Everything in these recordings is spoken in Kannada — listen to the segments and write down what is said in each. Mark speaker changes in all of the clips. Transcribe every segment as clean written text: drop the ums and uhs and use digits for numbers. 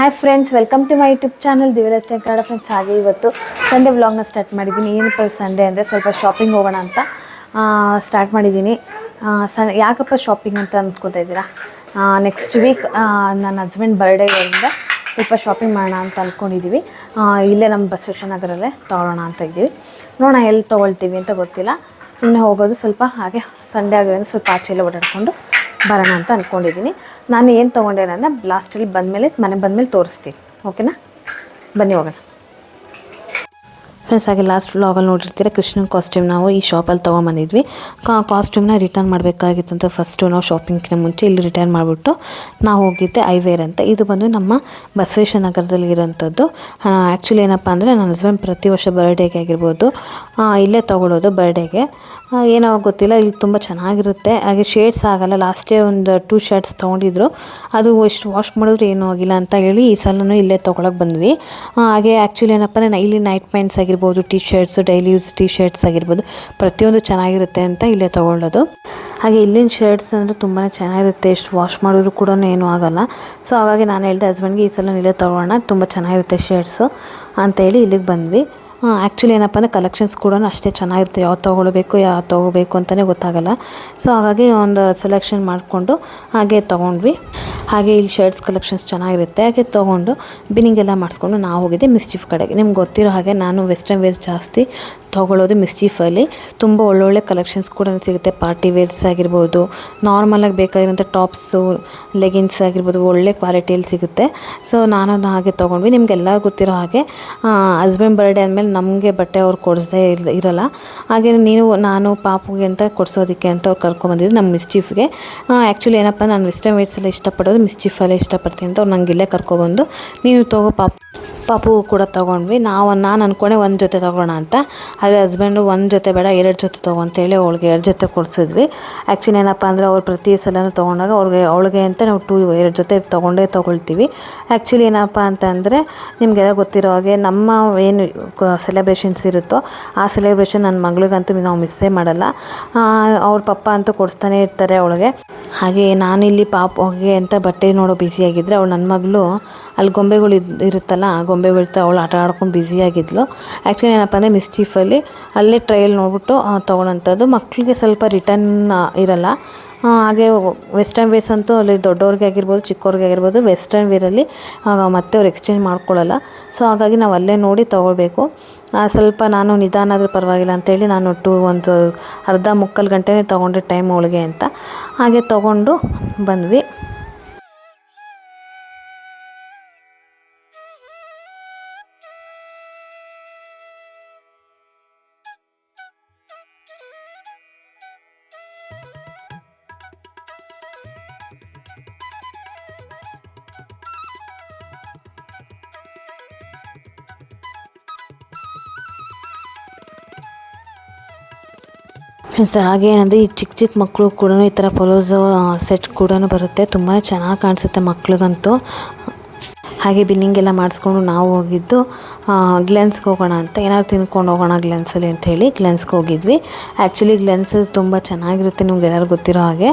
Speaker 1: Hi friends, welcome to my YouTube channel Divya style Kannada. Friends, ಹಾಗೆ ಇವತ್ತು ಸಂಡೇ ವ್ಲಾಗ್ನ ಸ್ಟಾರ್ಟ್ ಮಾಡಿದ್ದೀನಿ. ಏನಪ್ಪ ಸಂಡೇ ಅಂದರೆ ಸ್ವಲ್ಪ ಶಾಪಿಂಗ್ ಹೋಗೋಣ ಅಂತ ಸ್ಟಾರ್ಟ್ ಮಾಡಿದ್ದೀನಿ. ಯಾಕಪ್ಪ ಶಾಪಿಂಗ್ ಅಂತ ಅಂದ್ಕೋತಾ ಇದ್ದೀರಾ? ನೆಕ್ಸ್ಟ್ ವೀಕ್ ನನ್ನ ಹಸ್ಬೆಂಡ್ ಬರ್ಡೇಗಳಿಂದ ಸ್ವಲ್ಪ ಶಾಪಿಂಗ್ ಮಾಡೋಣ ಅಂತ ಅಂದ್ಕೊಂಡಿದ್ದೀವಿ. ಇಲ್ಲೇ ನಮ್ಮ ಬಸವೇಶ್ವರ ನಗರಲ್ಲೇ ತೊಗೊಳ್ಳೋಣ ಅಂತ ಇದ್ದೀವಿ. ನೋಡೋಣ ಎಲ್ಲಿ ತೊಗೊಳ್ತೀವಿ ಅಂತ ಗೊತ್ತಿಲ್ಲ. ಸುಮ್ಮನೆ ಹೋಗೋದು, ಸ್ವಲ್ಪ ಹಾಗೆ ಸಂಡೇ ಆಗಿರೋದ್ರಿಂದ ಸ್ವಲ್ಪ ಆಚೆಲ್ಲ ಓಡಾಡಿಕೊಂಡು ಬರೋಣ ಅಂತ ಅಂದ್ಕೊಂಡಿದ್ದೀನಿ. ನಾನು ಏನು ತೊಗೊಂಡೆ ಅನ್ನೋದನ್ನ ಲಾಸ್ಟಲ್ಲಿ ಮನೆ ಬಂದಮೇಲೆ ತೋರಿಸ್ತೀನಿ. ಓಕೆನಾ? ಬನ್ನಿ ಹೋಗೋಣ. ಫ್ರೆಂಡ್ಸ್, ಹಾಗೆ ಲಾಸ್ಟ್ ವ್ಲಾಗಲ್ಲಿ ನೋಡಿರ್ತೀರ ಕೃಷ್ಣನ ಕಾಸ್ಟ್ಯೂಮ್ ನಾವು ಈ ಶಾಪಲ್ಲಿ ತೊಗೊಂಬಂದಿದ್ವಿ. ಕಾಸ್ಟ್ಯೂಮ್ನ ರಿಟರ್ನ್ ಮಾಡಬೇಕಾಗಿತ್ತು ಅಂತ ಫಸ್ಟು ನಾವು ಶಾಪಿಂಗ್ಗಿಂತ ಮುಂಚೆ ಇಲ್ಲಿ ರಿಟರ್ನ್ ಮಾಡಿಬಿಟ್ಟು ನಾವು ಹೋಗಿದ್ದೆ ಐವೇರ್ ಅಂತ. ಇದು ಬಂದು ನಮ್ಮ ಬಸವೇಶ್ವರ ನಗರದಲ್ಲಿ ಇರೋಂಥದ್ದು. ಆ್ಯಕ್ಚುಲಿ ಏನಪ್ಪ ಅಂದರೆ ನನ್ನ ಹಸ್ಬೆಂಡ್ ಪ್ರತಿ ವರ್ಷ ಬರ್ಡೇಗೆ ಆಗಿರ್ಬೋದು ಇಲ್ಲೇ ತೊಗೊಳ್ಳೋದು. ಬರ್ಡೇಗೆ ಏನೋ ಗೊತ್ತಿಲ್ಲ, ಇಲ್ಲಿ ತುಂಬ ಚೆನ್ನಾಗಿರುತ್ತೆ. ಹಾಗೆ ಶೇಡ್ಸ್ ಆಗೋಲ್ಲ. ಲಾಸ್ಟ್ ಡೇ ಒಂದು 2 ಶರ್ಟ್ಸ್ ತೊಗೊಂಡಿದ್ರು, ಅದು ಎಷ್ಟು ವಾಶ್ ಮಾಡಿದ್ರು ಏನೂ ಆಗಿಲ್ಲ ಅಂತ ಹೇಳಿ ಈ ಸಲನೂ ಇಲ್ಲೇ ತೊಗೊಳಕ್ಕೆ ಬಂದ್ವಿ. ಹಾಗೆ ಆ್ಯಕ್ಚುಲಿ ಏನಪ್ಪ ಅಂದರೆ ಇಲ್ಲಿ ನೈಟ್ ಪ್ಯಾಂಟ್ಸ್ ಆಗಿರ್ಬೋದು, T shirts, daily use T shirts ಆಗಿರ್ಬೋದು, ಪ್ರತಿಯೊಂದು ಚೆನ್ನಾಗಿರುತ್ತೆ ಅಂತ ಇಲ್ಲೇ ತೊಗೊಳ್ಳೋದು. ಹಾಗೆ ಇಲ್ಲಿನ ಶರ್ಟ್ಸ್ ಅಂದರೆ ತುಂಬಾ ಚೆನ್ನಾಗಿರುತ್ತೆ, ಎಷ್ಟು ವಾಶ್ ಮಾಡಿದ್ರು ಕೂಡ ಏನೂ ಆಗೋಲ್ಲ. ಸೊ ಹಾಗಾಗಿ ನಾನು ಹೇಳಿದೆ ಹಸ್ಬೆಂಡ್ಗೆ ಈ ಸಲ ಇಲ್ಲೇ ತೊಗೊಳ್ಳೋಣ, ತುಂಬ ಚೆನ್ನಾಗಿರುತ್ತೆ ಶರ್ಟ್ಸು ಅಂತೇಳಿ ಇಲ್ಲಿಗೆ ಬಂದ್ವಿ. ಆ್ಯಕ್ಚುಲಿ ಏನಪ್ಪ ಅಂದರೆ ಕಲೆಕ್ಷನ್ಸ್ ಕೂಡ ಅಷ್ಟೇ ಚೆನ್ನಾಗಿರುತ್ತೆ. ಯಾವ್ದು ತೊಗೋಬೇಕು ಅಂತಲೇ ಗೊತ್ತಾಗಲ್ಲ. ಸೊ ಹಾಗಾಗಿ ಒಂದು ಸೆಲೆಕ್ಷನ್ ಮಾಡಿಕೊಂಡು ಹಾಗೆ ತೊಗೊಂಡ್ವಿ. ಹಾಗೆ ಇಲ್ಲಿ ಶರ್ಟ್ಸ್ ಕಲೆಕ್ಷನ್ಸ್ ಚೆನ್ನಾಗಿರುತ್ತೆ. ಹಾಗೆ ತೊಗೊಂಡು ಬಿನ್ನಿಂಗ್ ಎಲ್ಲ ಮಾಡಿಸ್ಕೊಂಡು ನಾವು ಹೋಗಿದ್ದೆ ಮಿಸ್ಚಿಫ್ ಕಡೆಗೆ. ನಿಮ್ಗೆ ಗೊತ್ತಿರೋ ಹಾಗೆ ನಾನು ವೆಸ್ಟರ್ನ್ ವೇರ್ಸ್ ಜಾಸ್ತಿ ತೊಗೊಳ್ಳೋದು ಮಿಸ್ಚಿಫಲ್ಲಿ. ತುಂಬ ಒಳ್ಳೊಳ್ಳೆ ಕಲೆಕ್ಷನ್ಸ್ ಕೂಡ ಸಿಗುತ್ತೆ. ಪಾರ್ಟಿ ವೇರ್ಸ್ ಆಗಿರ್ಬೋದು, ನಾರ್ಮಲಾಗಿ ಬೇಕಾಗಿರೋಂಥ ಟಾಪ್ಸು, ಲೆಗಿನ್ಸ್ ಆಗಿರ್ಬೋದು, ಒಳ್ಳೆ ಕ್ವಾಲಿಟಿಯಲ್ಲಿ ಸಿಗುತ್ತೆ. ಸೊ ನಾನು ಹಾಗೆ ತೊಗೊಂಡ್ವಿ. ನಿಮಗೆಲ್ಲ ಗೊತ್ತಿರೋ ಹಾಗೆ ಹಸ್ಬೆಂಡ್ ಬರ್ಡೇ ಅಂದಮೇಲೆ ನಮಗೆ ಬಟ್ಟೆ ಅವ್ರು ಕೊಡಿಸ್ದೇ ಇರಲ್ಲ. ಹಾಗೆ ನಾನು ಪಾಪುಗೆ ಅಂತ ಕೊಡಿಸೋದಕ್ಕೆ ಅಂತ ಅವ್ರು ಕರ್ಕೊಂಬಂದಿದ್ದು ನಮ್ಮ ಮಿಸ್ಚಿಫ್ಗೆ. ಆ್ಯಕ್ಚುಲಿ ಏನಪ್ಪ, ನಾನು ವೆಸ್ಟರ್ನ್ ವೇರ್ಸ್ ಎಲ್ಲ ಇಷ್ಟಪಡೋದು ಮಿಸ್ಚಿಫಲ್ಲೇ ಇಷ್ಟಪಡ್ತೀನಿ ಅಂತ ಅವ್ರು ನಂಗೆ ಇಲ್ಲೇ ಕರ್ಕೊಬಂದು ನೀವು ಪಾಪು ಕೂಡ ತೊಗೊಂಡ್ವಿ. ನಾನು ಅಂದ್ಕೊಂಡೆ ಒಂದು ಜೊತೆ ತೊಗೊಳ್ಳೋಣ ಅಂತ. ಆದರೆ ಹಸ್ಬೆಂಡು ಒಂದು ಜೊತೆ ಬೇಡ 2 ಜೊತೆ ತೊಗೊಂತೇಳಿ ಅವಳಿಗೆ 2 ಜೊತೆ ಕೊಡಿಸಿದ್ವಿ. ಆ್ಯಕ್ಚುಲಿ ಏನಪ್ಪ ಅಂದರೆ ಅವ್ರು ಪ್ರತಿ ಸಲನೂ ತೊಗೊಂಡಾಗ ಅವಳಿಗೆ ಅಂತ ನಾವು 2 ಜೊತೆ ತೊಗೊಳ್ತೀವಿ. ಆ್ಯಕ್ಚುಲಿ ಏನಪ್ಪ ಅಂತಂದರೆ ನಿಮಗೆಲ್ಲ ಗೊತ್ತಿರೋ ಹಾಗೆ ನಮ್ಮ ಏನು ಸೆಲೆಬ್ರೇಷನ್ಸ್ ಇರುತ್ತೋ ಆ ಸೆಲೆಬ್ರೇಷನ್ ನನ್ನ ಮಗಳಿಗಂತೂ ನಾವು ಮಿಸ್ಸೇ ಮಾಡಲ್ಲ. ಅವ್ರ ಪಪ್ಪ ಅಂತೂ ಕೊಡಿಸ್ತಾನೆ ಇರ್ತಾರೆ ಅವಳಿಗೆ. ಹಾಗೆ ನಾನಿಲ್ಲಿ ಪಾಪುಗೆ ಅಂತ ಬಟ್ಟೆ ನೋಡೋ ಬ್ಯುಸಿಯಾಗಿದ್ದರೆ ಅವಳು ನನ್ನ ಮಗಳು ಅಲ್ಲಿ ಗೊಂಬೆಗಳು ಇರುತ್ತಲ್ಲ, ಆ ಗೊಂಬೆಗಳ್ತಾ ಅವಳು ಆಟ ಆಡ್ಕೊಂಡು ಬ್ಯುಸಿಯಾಗಿದ್ಲು. ಆ್ಯಕ್ಚುಲಿ ಏನಪ್ಪ ಅಂದರೆ ಮಿಸ್ಚಿಫಲ್ಲಿ ಅಲ್ಲೇ ಟ್ರಯಲ್ ನೋಡ್ಬಿಟ್ಟು ತೊಗೊಳ್ಳೋಂಥದ್ದು. ಮಕ್ಕಳಿಗೆ ಸ್ವಲ್ಪ ರಿಟರ್ನ್ ಇರಲ್ಲ. ಹಾಗೆ ವೆಸ್ಟರ್ನ್ ವೇರ್ಸ್ ಅಂತೂ ಅಲ್ಲಿ ದೊಡ್ಡವ್ರಿಗೆ ಆಗಿರ್ಬೋದು, ಚಿಕ್ಕವ್ರಿಗೆ ಆಗಿರ್ಬೋದು, ವೆಸ್ಟರ್ನ್ ವೇರಲ್ಲಿ ಮತ್ತೆ ಅವ್ರು ಎಕ್ಸ್ಚೇಂಜ್ ಮಾಡ್ಕೊಳ್ಳಲ್ಲ. ಸೊ ಹಾಗಾಗಿ ನಾವು ಅಲ್ಲೇ ನೋಡಿ ತೊಗೊಳ್ಬೇಕು. ಸ್ವಲ್ಪ ನಾನು ನಿಧಾನ ಆದರೂ ಪರವಾಗಿಲ್ಲ ಅಂತೇಳಿ ನಾನು ಒಂದು ಅರ್ಧ ಮುಕ್ಕಾಲು ಗಂಟೆನೇ ತೊಗೊಂಡೆ ಟೈಮ್ ಅವಳಿಗೆ ಅಂತ. ಹಾಗೆ ತೊಗೊಂಡು ಬಂದ್ವಿ. ಫ್ರೆಂಡ್ಸ್, ಹಾಗೆ ಏನಂದರೆ ಈ ಚಿಕ್ಕ ಮಕ್ಕಳು ಕೂಡ ಈ ಥರ ಪೊಲೋಸೋ ಸೆಟ್ ಕೂಡ ಬರುತ್ತೆ. ತುಂಬಾ ಚೆನ್ನಾಗಿ ಕಾಣಿಸುತ್ತೆ ಮಕ್ಳಿಗಂತೂ. ಹಾಗೆ ಬಿನ್ನಿಂಗ್ ಎಲ್ಲ ಮಾಡಿಸ್ಕೊಂಡು ನಾವು ಹೋಗಿದ್ದು ಗ್ಲೆನ್ಸ್ಗೆ ಹೋಗೋಣ ಅಂತ, ಏನಾದ್ರು ತಿನ್ಕೊಂಡು ಹೋಗೋಣ ಗ್ಲೆನ್ಸಲ್ಲಿ ಅಂಥೇಳಿ ಗ್ಲೆನ್ಸ್ಗೆ ಹೋಗಿದ್ವಿ. ಆ್ಯಕ್ಚುಲಿ ಗ್ಲೆನ್ಸ್ ತುಂಬ ಚೆನ್ನಾಗಿರುತ್ತೆ, ನಿಮ್ಗೆ ಎಲ್ಲರಿಗೂ ಗೊತ್ತಿರೋ ಹಾಗೆ.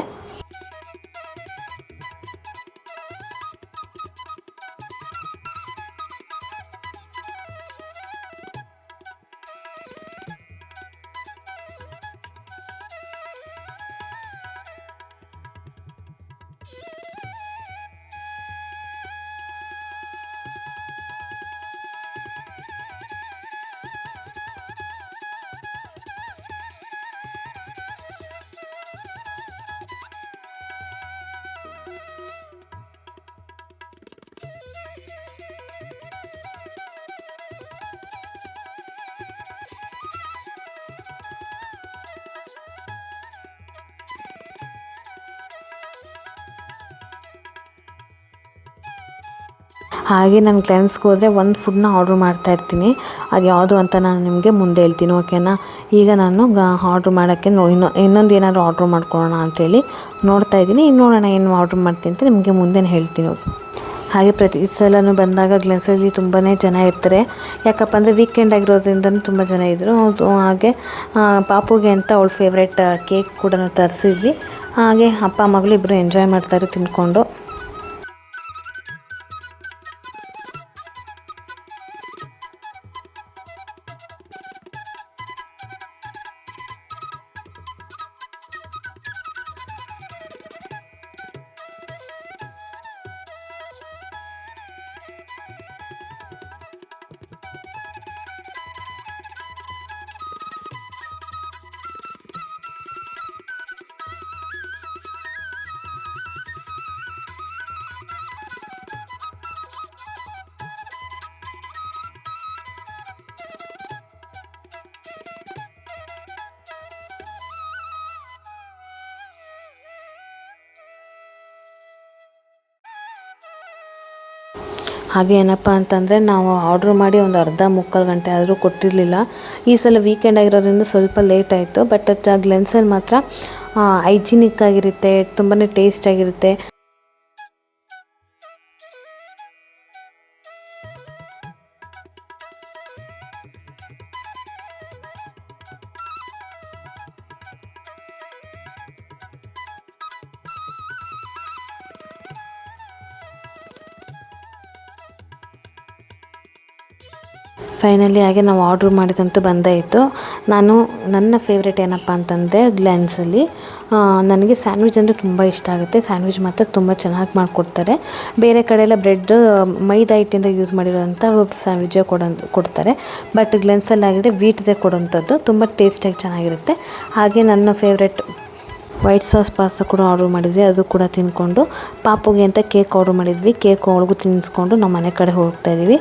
Speaker 1: ಹಾಗೆ ನಾನು ಗ್ಲೆನ್ಸ್ಗೆ ಹೋದರೆ ಒಂದು ಫುಡ್ನ ಆರ್ಡ್ರ್ ಮಾಡ್ತಾಯಿರ್ತೀನಿ. ಅದು ಯಾವುದು ಅಂತ ನಾನು ನಿಮಗೆ ಮುಂದೆ ಹೇಳ್ತೀನಿ, ಓಕೆನಾ? ಈಗ ನಾನು ಆರ್ಡ್ರ್ ಮಾಡೋಕ್ಕೆ ಇನ್ನೊಂದು ಏನಾದರೂ ಆರ್ಡ್ರ್ ಮಾಡ್ಕೊಳ್ಳೋಣ ಅಂಥೇಳಿ ನೋಡ್ತಾಯಿದ್ದೀನಿ. ನೋಡೋಣ ಏನು ಆರ್ಡ್ರ್ ಮಾಡ್ತೀನಿ ಅಂತ ನಿಮಗೆ ಮುಂದೆ ಹೇಳ್ತೀನಿ. ಹಾಗೆ ಪ್ರತಿ ಸಲನೂ ಬಂದಾಗ ಗ್ಲೆನ್ಸಲ್ಲಿ ತುಂಬಾ ಜನ ಇರ್ತಾರೆ. ಯಾಕಪ್ಪ ಅಂದರೆ ವೀಕೆಂಡ್ ಆಗಿರೋದ್ರಿಂದನೂ ತುಂಬ ಜನ ಇದ್ದರು. ಹಾಗೆ ಪಾಪುಗೆ ಅಂತ ಅವಳ ಫೇವ್ರೆಟ್ ಕೇಕ್ ಕೂಡ ತರಿಸಿದ್ವಿ. ಹಾಗೆ ಅಪ್ಪ ಮಗಳು ಇಬ್ಬರು ಎಂಜಾಯ್ ಮಾಡ್ತಾರೆ ತಿಂದ್ಕೊಂಡು. ಹಾಗೆ ಏನಪ್ಪ ಅಂತಂದರೆ ನಾವು ಆರ್ಡ್ರ್ ಮಾಡಿ ಒಂದು ಅರ್ಧ ಮುಕ್ಕಾಲು ಗಂಟೆ ಆದರೂ ಕೊಟ್ಟಿರಲಿಲ್ಲ. ಈ ಸಲ ವೀಕೆಂಡ್ ಆಗಿರೋದ್ರಿಂದ ಸ್ವಲ್ಪ ಲೇಟ್ ಆಯಿತು. ಬಟ್ ಗ್ಲೆನ್ಸಲ್ಲಿ ಮಾತ್ರ ಹೈಜಿನಿಕ್ ಆಗಿರುತ್ತೆ, ತುಂಬಾ ಟೇಸ್ಟ್ ಆಗಿರುತ್ತೆ. ಫೈನಲಿ ಹಾಗೆ ನಾವು ಆರ್ಡ್ರ್ ಮಾಡಿದಂತೂ ಬಂದಾಯಿತು. ನನ್ನ ಫೇವ್ರೇಟ್ ಏನಪ್ಪ ಅಂತಂದರೆ ಗ್ಲೆನ್ಸಲ್ಲಿ ನನಗೆ ಸ್ಯಾಂಡ್ವಿಚ್ ಅಂದರೆ ತುಂಬ ಇಷ್ಟ ಆಗುತ್ತೆ. ಸ್ಯಾಂಡ್ವಿಚ್ ಮಾತ್ರ ತುಂಬ ಚೆನ್ನಾಗಿ ಮಾಡಿಕೊಡ್ತಾರೆ. ಬೇರೆ ಕಡೆ ಎಲ್ಲ ಬ್ರೆಡ್ ಮೈದಾ ಹಿಟ್ಟಿಂದ ಯೂಸ್ ಮಾಡಿರೋಂಥ ಸ್ಯಾಂಡ್ವಿಚ್ಚೇ ಕೊಡ್ತಾರೆ. ಬಟ್ ಗ್ಲೆನ್ಸಲ್ಲಿ ಆಗಿದ್ರೆ ವೀಟ್ದೇ ಕೊಡೋಂಥದ್ದು ತುಂಬ ಟೇಸ್ಟಾಗಿ ಚೆನ್ನಾಗಿರುತ್ತೆ. ಹಾಗೆ ನನ್ನ ಫೇವ್ರೆಟ್ ವೈಟ್ ಸಾಸ್ ಪಾಸ್ತಾ ಕೂಡ ಆರ್ಡ್ರ್ ಮಾಡಿದ್ವಿ. ಅದು ಕೂಡ ತಿಂದ್ಕೊಂಡು ಪಾಪುಗೆ ಅಂತ ಕೇಕ್ ಆರ್ಡ್ರ್ ಮಾಡಿದ್ವಿ. ಕೇಕ್ ಒಳಗೂ ತಿನ್ನಿಸ್ಕೊಂಡು ನಮ್ಮ ಮನೆ ಕಡೆ ಹೋಗ್ತಾ ಇದ್ದೀವಿ.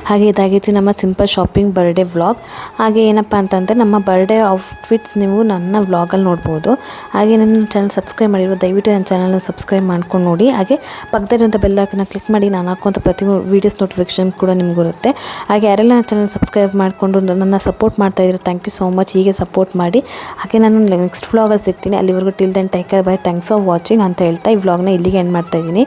Speaker 1: ಹಾಗೆ ಇದಾಗಿತ್ತು ನಮ್ಮ ಸಿಂಪಲ್ ಶಾಪಿಂಗ್ ಬರ್ಡೇ ವ್ಲಾಗ್. ಹಾಗೆ ಏನಪ್ಪ ಅಂತಂದರೆ ನಮ್ಮ ಬರ್ಡೇ ಔಟ್ಫಿಟ್ಸ್ ನೀವು ನನ್ನ ವ್ಲಾಗಲ್ಲಿ ನೋಡ್ಬೋದು. ಹಾಗೆ ನನ್ನ ಚಾನಲ್ ಸಬ್ಸ್ಕ್ರೈಬ್ ಮಾಡಿರೋ ದಯವಿಟ್ಟು ನನ್ನ ಚಾನಲ್ನ ಸಬ್ಸ್ಕ್ರೈಬ್ ಮಾಡ್ಕೊಂಡು ನೋಡಿ. ಹಾಗೆ ಪಕ್ಕದಲ್ಲಿರುವಂಥ ಬೆಲ್ ಐಕಾನ್ನ ಕ್ಲಿಕ್ ಮಾಡಿ ನಾನು ಹಾಕುವಂಥ ಪ್ರತಿ ವೀಡಿಯೋಸ್ ನೋಟಿಫಿಕೇಷನ್ ಕೂಡ ನಿಮಗಿರುತ್ತೆ. ಹಾಗೆ ಯಾರೆಲ್ಲ ನನ್ನ ಚಾನಲ್ ಸಬ್ಸ್ಕ್ರೈಬ್ ಮಾಡಿಕೊಂಡು ನನ್ನ ಸಪೋರ್ಟ್ ಮಾಡ್ತಾಯಿದ್ರು, ಥ್ಯಾಂಕ್ ಯು ಸೋ ಮಚ್. ಹೀಗೆ ಸಪೋರ್ಟ್ ಮಾಡಿ. ಹಾಗೆ ನಾನು ನೆಕ್ಸ್ಟ್ ವ್ಲಾಗಲ್ಲಿ ಸಿಗ್ತೀನಿ. ಅಲ್ಲಿವರೆಗೂ till then take care, bye, thanks for watching ಅಂತ ಹೇಳ್ತಾ ಈ ವ್ಲಾಗ್ನ ಇಲ್ಲಿಗೆ ಎಂಡ್ ಮಾಡ್ತಾಯಿದ್ದೀನಿ.